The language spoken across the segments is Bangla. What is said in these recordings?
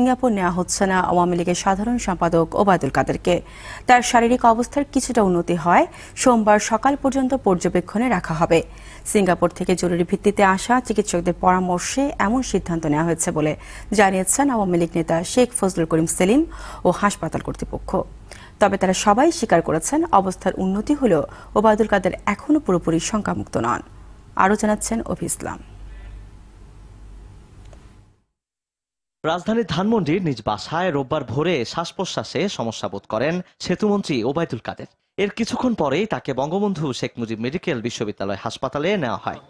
সিঙ্গাপুর নেওয়া হচ্ছে না আওয়ামী লীগের সাধারণ সম্পাদক ওবায়দুল কাদেরকে। তার শারীরিক অবস্থার কিছুটা উন্নতি হয় সোমবার সকাল পর্যন্ত পর্যবেক্ষণে রাখা হবে। সিঙ্গাপুর থেকে জরুরি ভিত্তিতে আসা চিকিৎসকদের পরামর্শে এমন সিদ্ধান্ত নেওয়া হয়েছে বলে জানিয়েছেন আওয়ামী লীগ নেতা শেখ ফজলুল করিম সেলিম ও হাসপাতাল কর্তৃপক্ষ। তবে তারা সবাই স্বীকার করেছেন অবস্থার উন্নতি হলেও ওবায়দুল কাদের এখনও পুরোপুরি শঙ্কামুক্ত নন। আরও জানাচ্ছেন অভি ইসলাম। রাজধানীর ধানমন্ডির নিজ বাসায় রোববার ভোরে শ্বাস প্রশ্বাসে সমস্যা বোধ করেন সেতুমন্ত্রী ওবায়দুল কাদের। এর কিছুক্ষণ পরেই তাকে বঙ্গবন্ধু শেখ মুজিব মেডিকেল বিশ্ববিদ্যালয় হাসপাতালে নেওয়া হয়।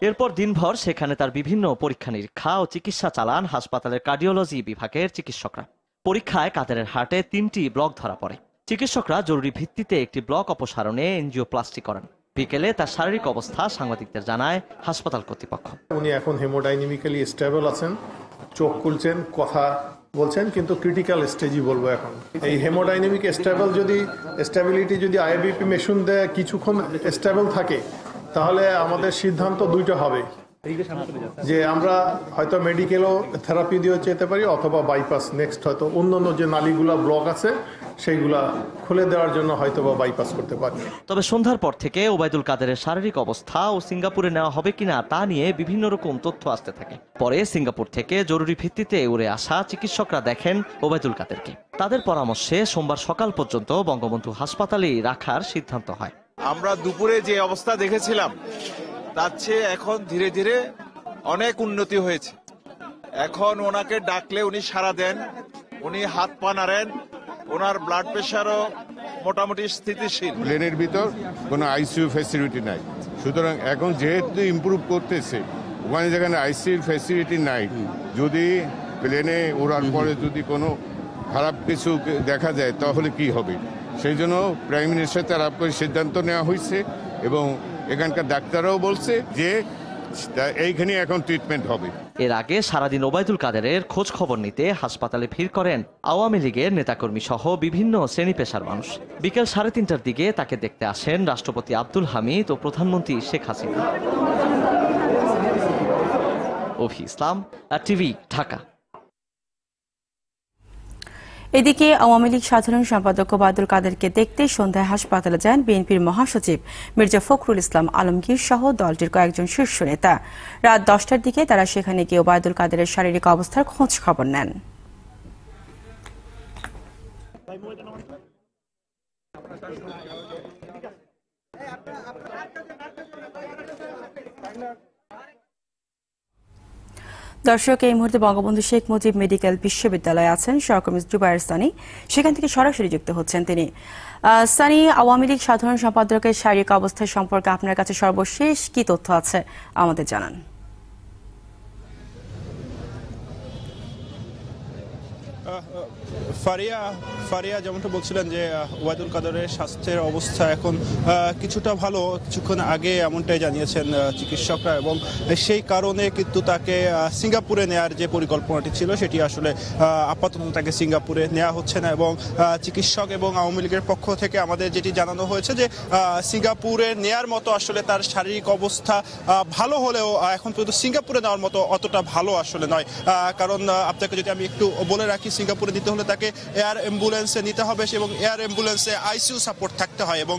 এরপর দিনভর সেখানে তার বিভিন্ন পরীক্ষা নিরীক্ষা ও চিকিৎসা চালান হাসপাতালের কার্ডিওলজি বিভাগের চিকিৎসকরা। পরীক্ষায় কাদেরের হার্টে 3টি ব্লক ধরা পড়ে। চিকিৎসকরা জরুরি ভিত্তিতে একটি ব্লক অপসারণে এনজিওপ্লাস্টি করেন। বিকেলে তার শারীরিক অবস্থা সাংবাদিকদের জানায় হাসপাতাল কর্তৃপক্ষ। উনি এখন হেমোডাইনামিক্যালি স্টেবল আছেন, চোখ খুলছেন, কথা বলছেন, কিন্তু ক্রিটিক্যাল স্টেজই বলবো এখন। এই হেমোডাইনামিক স্টেবিলিটি যদি আইবিপি মেশিন দেয় কিছুক্ষণ স্টেবল থাকে, তাহলে আমাদের সিদ্ধান্ত দুইটা হবে, যে আমরা হয়তো মেডিকেলও থেরাপি দিয়ে যেতে পারি অথবা বাইপাস নেক্সট হয়তো অন্যান্য যে নালীগুলা ব্লক আছে সেইগুলা খুলে দেওয়ার জন্য হয়তো বা বাইপাস করতে পারি। তবে সন্ধ্যার পর থেকে ওবায়দুল কাদেরের শারীরিক অবস্থা ও সিঙ্গাপুরে নেওয়া হবে কিনা তা নিয়ে বিভিন্ন রকম তথ্য আসতে থাকে। পরে সিঙ্গাপুর থেকে জরুরি ভিত্তিতে উড়ে আসা চিকিৎসকরা দেখেন ওবায়দুল কাদেরকে। তাদের পরামর্শে সোমবার সকাল পর্যন্ত বঙ্গবন্ধু হাসপাতালেই রাখার সিদ্ধান্ত হয়। আমরা দুপুরে যে অবস্থা দেখেছিলাম তার চেয়ে এখন ধীরে ধীরে অনেক উন্নতি হয়েছে। এখন ওনাকে ডাকলে উনি সাড়া দেন, উনি হাত পা নাড়েন, ওনার ব্লাড প্রেশারও মোটামুটি স্থিতিশীল। প্লেনের ভিতর কোনো আইসিইউ ফ্যাসিলিটি নাই, সুতরাং এখন যেহেতু ইমপ্রুভ করতেছে, ওখানে যেখানে আইসিইউ ফ্যাসিলিটি নাই, যদি প্লেনে ওড়ার পরে যদি কোনো খারাপ কিছু দেখা যায় তাহলে কি হবে, সেই জন্য প্রাইম মিনিস্টার সাথে আলাপ করে সিদ্ধান্ত নেওয়া হয়েছে এবং এখানকার ডাক্তাররাও বলছে যে এইখানে এখন ট্রিটমেন্ট হবে। এর আগে সারাদিন ওবায়দুল কাদেরের খোঁজ খবর নিতে হাসপাতালে ভিড় করেন আওয়ামী লীগের নেতাকর্মী সহ বিভিন্ন শ্রেণী পেশার মানুষ। বিকেল 3:30টার দিকে তাকে দেখতে আসেন রাষ্ট্রপতি আব্দুল হামিদ ও প্রধানমন্ত্রী শেখ হাসিনা। অভি ইসলাম, টিভি, ঢাকা। এদিকে আওয়ামী লীগ সাধারণ সম্পাদক ওবায়দুল কাদেরকে দেখতে সন্ধ্যায় হাসপাতালে যান বিএনপির মহাসচিব মির্জা ফখরুল ইসলাম আলমগীর সহ দলটির কয়েকজন শীর্ষ নেতা। রাত 10টার দিকে তারা সেখানে গিয়ে ওবায়দুল কাদেরের শারীরিক অবস্থার খোঁজ খবর নেন। দর্শক, এই মুহূর্তে বঙ্গবন্ধু শেখ মুজিব মেডিকেল বিশ্ববিদ্যালয়ে আছেন সহকর্মী জুবায়ের সানি। সেখান থেকে সরাসরি যুক্ত হচ্ছেন তিনি। সানি, আওয়ামী লীগ সাধারণ সম্পাদকের শারীরিক অবস্থা সম্পর্কে আপনার কাছে সর্বশেষ কি তথ্য আছে আমাদের জানান। ফারিয়া যেমনটা বলছিলেন যে ওবায়দুল কাদেরের স্বাস্থ্যের অবস্থা এখন কিছুটা ভালো, কিছুক্ষণ আগে এমনটাই জানিয়েছেন চিকিৎসকরা, এবং সেই কারণে কিন্তু তাকে সিঙ্গাপুরে নেয়ার যে পরিকল্পনাটি ছিল সেটি আসলে আপাতত তাকে সিঙ্গাপুরে নেওয়া হচ্ছে না। এবং চিকিৎসক এবং আওয়ামী লীগের পক্ষ থেকে আমাদের যেটি জানানো হয়েছে যে সিঙ্গাপুরে নেয়ার মতো আসলে তার শারীরিক অবস্থা ভালো হলেও এখন পর্যন্ত সিঙ্গাপুরে নেওয়ার মতো অতটা ভালো আসলে নয়। কারণ আপনাকে যদি আমি একটু বলে রাখি, সিঙ্গাপুরে নিতে হলে তাকে এয়ার অ্যাম্বুলেন্সে নিতে হবে এবং এয়ার অ্যাম্বুলেন্সে আইসিইউ সাপোর্ট থাকতে হয়, এবং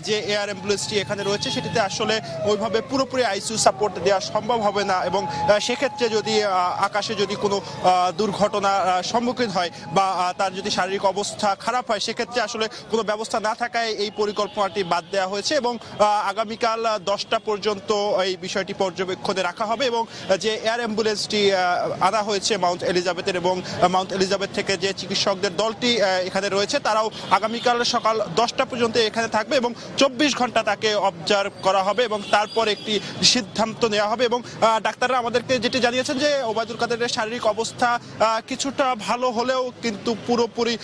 যে এয়ার অ্যাম্বুলেন্সটি এখানে রয়েছে সেটিতে আসলে ওইভাবে পুরোপুরি আইসিইউ সাপোর্ট দেওয়া সম্ভব হবে না। এবং সেক্ষেত্রে যদি আকাশে যদি কোনো দুর্ঘটনার সম্মুখীন হয় বা তার যদি শারীরিক অবস্থা খারাপ হয়, সেক্ষেত্রে আসলে কোনো ব্যবস্থা না থাকায় এই পরিকল্পনাটি বাদ দেওয়া হয়েছে এবং আগামীকাল 10টা পর্যন্ত এই বিষয়টি পর্যবেক্ষণে রাখা হবে। এবং যে এয়ার অ্যাম্বুলেন্সটি আনা হয়েছে মাউন্ট এলিজাবেথের, এবং মাউন্ট এলিজাবেথ থেকে যে চিকিৎসকদের দলটি এখানে রয়েছে তারাও আগামীকাল সকাল 10টা পর্যন্ত এখানে থাকবে এবং 24 ঘন্টা তাকে অবজার্ভ করা হবে এবং তারপর একটি সিদ্ধান্ত নেওয়া হবে। এবং ডাক্তাররা আমাদেরকে যেটি জানিয়েছেন যে ওবায়দুল কাদেরের শারীরিক অবস্থা কিছুটা ভালো হলেও কিন্তু পুরোপুরি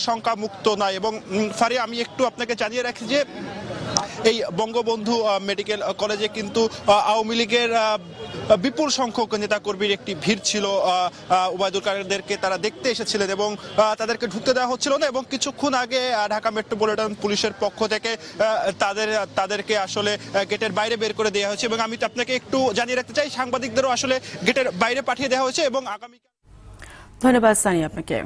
শঙ্কামুক্ত নয়। এবং ফারিয়া, আমি একটু আপনাকে জানিয়ে রাখি যে এই বঙ্গবন্ধু মেডিকেল কলেজে কিন্তু আওয়ামী লীগের বিপুল সংখ্যক নেতাকর্মীর একটি ভিড় ছিল। ওবায়দুল কাদেরকে তারা দেখতে এসেছিলেন এবং তাদেরকে ঢুকতে দেওয়া হচ্ছিল না, এবং কিছুক্ষণ আগে ঢাকা মেট্রোপলিটন পুলিশের পক্ষ থেকে তাদেরকে আসলে গেটের বাইরে বের করে দেওয়া হয়েছে। এবং আমি আপনাকে একটু জানিয়ে রাখতে চাই, সাংবাদিকদেরও আসলে গেটের বাইরে পাঠিয়ে দেওয়া হয়েছে এবং আগামী। ধন্যবাদ সানি আপনাকে।